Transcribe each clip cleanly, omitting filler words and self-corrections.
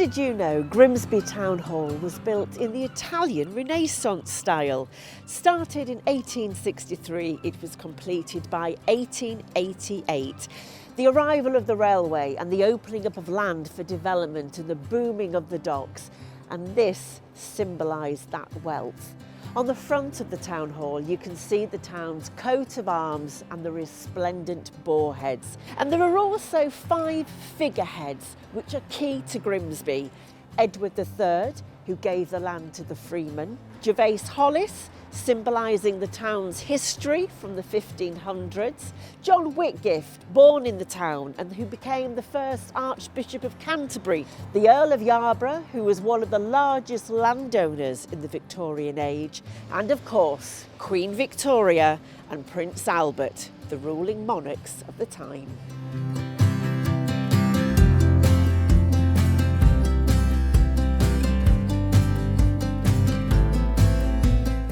Did you know Grimsby Town Hall was built in the Italian Renaissance style? Started in 1863, it was completed by 1888. The arrival of the railway and the opening up of land for development and the booming of the docks, and this symbolised that wealth. On the front of the town hall you can see the town's coat of arms and the resplendent boar heads. And there are also 5 figureheads which are key to Grimsby. Edward III, who gave the land to the freemen. Gervase Hollis, symbolising the town's history from the 1500s. John Whitgift, born in the town and who became the first Archbishop of Canterbury. The Earl of Yarborough, who was one of the largest landowners in the Victorian age. And of course, Queen Victoria and Prince Albert, the ruling monarchs of the time.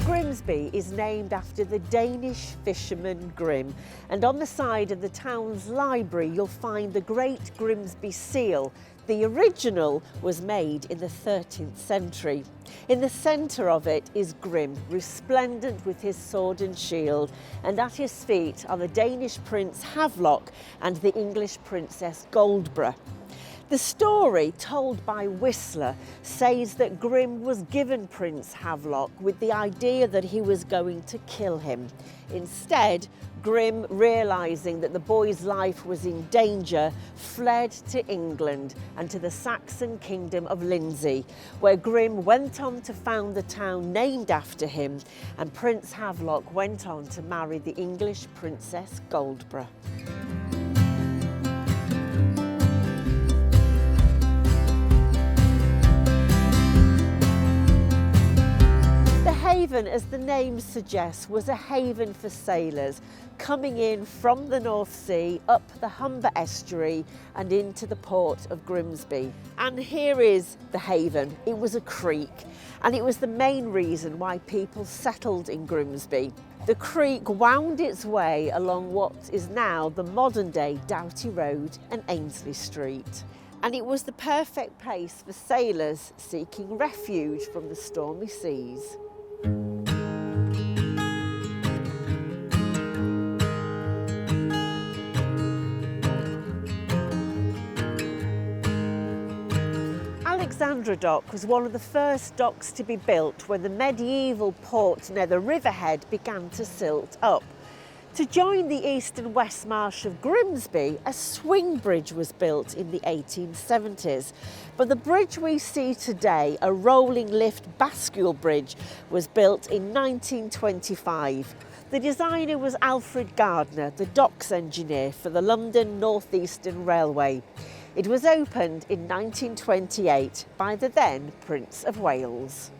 Grimsby is named after the Danish fisherman Grim, and on the side of the town's library you'll find the Great Grimsby seal. The original was made in the 13th century. In the centre of it is Grim, resplendent with his sword and shield, and at his feet are the Danish Prince Havelock and the English Princess Goldborough. The story told by Whistler says that Grim was given Prince Havelock with the idea that he was going to kill him. Instead, Grim, realising that the boy's life was in danger, fled to England and to the Saxon kingdom of Lindsey, where Grim went on to found the town named after him, and Prince Havelock went on to marry the English Princess Goldborough. Haven, as the name suggests, was a haven for sailors coming in from the North Sea, up the Humber estuary and into the port of Grimsby. And here is the haven. It was a creek, and it was the main reason why people settled in Grimsby. The creek wound its way along what is now the modern-day Doughty Road and Ainsley Street. And it was the perfect place for sailors seeking refuge from the stormy seas. Alexandra Dock was one of the first docks to be built when the medieval port near the riverhead began to silt up. To join the east and west marsh of Grimsby, a swing bridge was built in the 1870s. But the bridge we see today, a rolling lift bascule bridge, was built in 1925. The designer was Alfred Gardner, the docks engineer for the London North Eastern Railway. It was opened in 1928 by the then Prince of Wales.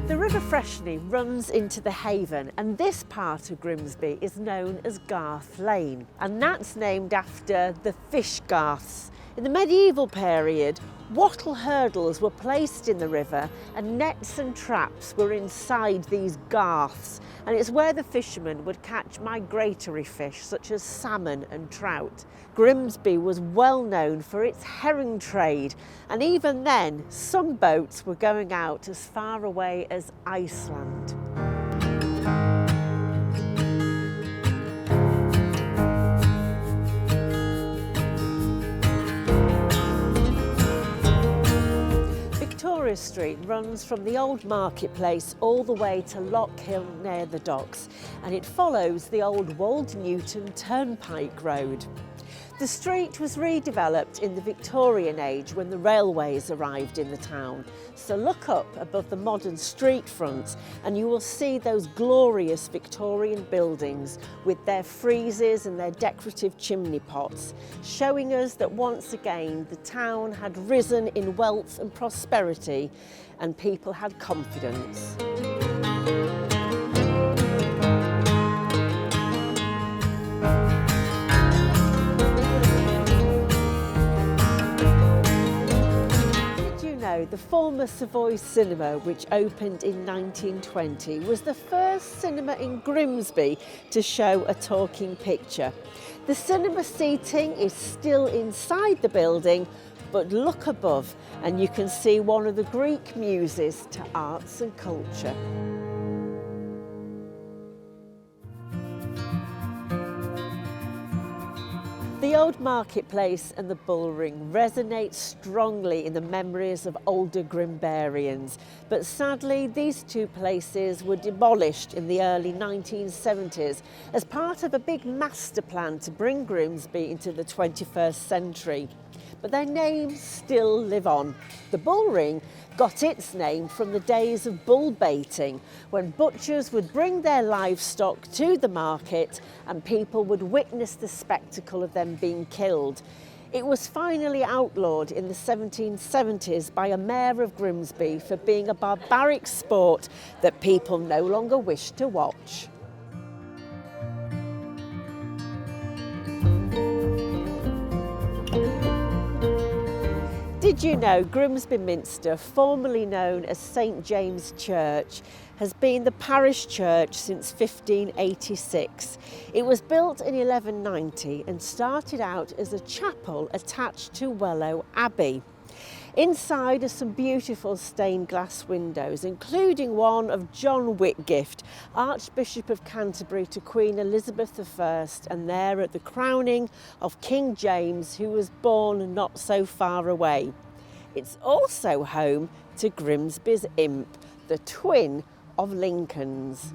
The River Freshney runs into the haven, and this part of Grimsby is known as Garth Lane, and that's named after the fish garths. In the medieval period, wattle hurdles were placed in the river and nets and traps were inside these garths, and it's where the fishermen would catch migratory fish such as salmon and trout. Grimsby was well known for its herring trade, and even then some boats were going out as far away as Iceland. Victoria Street runs from the old marketplace all the way to Lock Hill near the docks, and it follows the old Wold Newton Turnpike Road. The street was redeveloped in the Victorian age when the railways arrived in the town. So look up above the modern street fronts and you will see those glorious Victorian buildings with their friezes and their decorative chimney pots, showing us that once again the town had risen in wealth and prosperity and people had confidence. The former Savoy Cinema, which opened in 1920, was the first cinema in Grimsby to show a talking picture. The cinema seating is still inside the building, but look above and you can see one of the Greek muses to arts and culture. The old marketplace and the bullring resonate strongly in the memories of older Grimbarians, but sadly these two places were demolished in the early 1970s as part of a big master plan to bring Grimsby into the 21st century. But their names still live on. The bullring got its name from the days of bull baiting, when butchers would bring their livestock to the market and people would witness the spectacle of them being killed. It was finally outlawed in the 1770s by a mayor of Grimsby for being a barbaric sport that people no longer wished to watch. Did you know Grimsby Minster, formerly known as St James Church, has been the parish church since 1586. It was built in 1190 and started out as a chapel attached to Wellow Abbey. Inside are some beautiful stained glass windows, including one of John Whitgift, Archbishop of Canterbury to Queen Elizabeth I, and there at the crowning of King James, who was born not so far away. It's also home to Grimsby's imp, the twin of Lincoln's.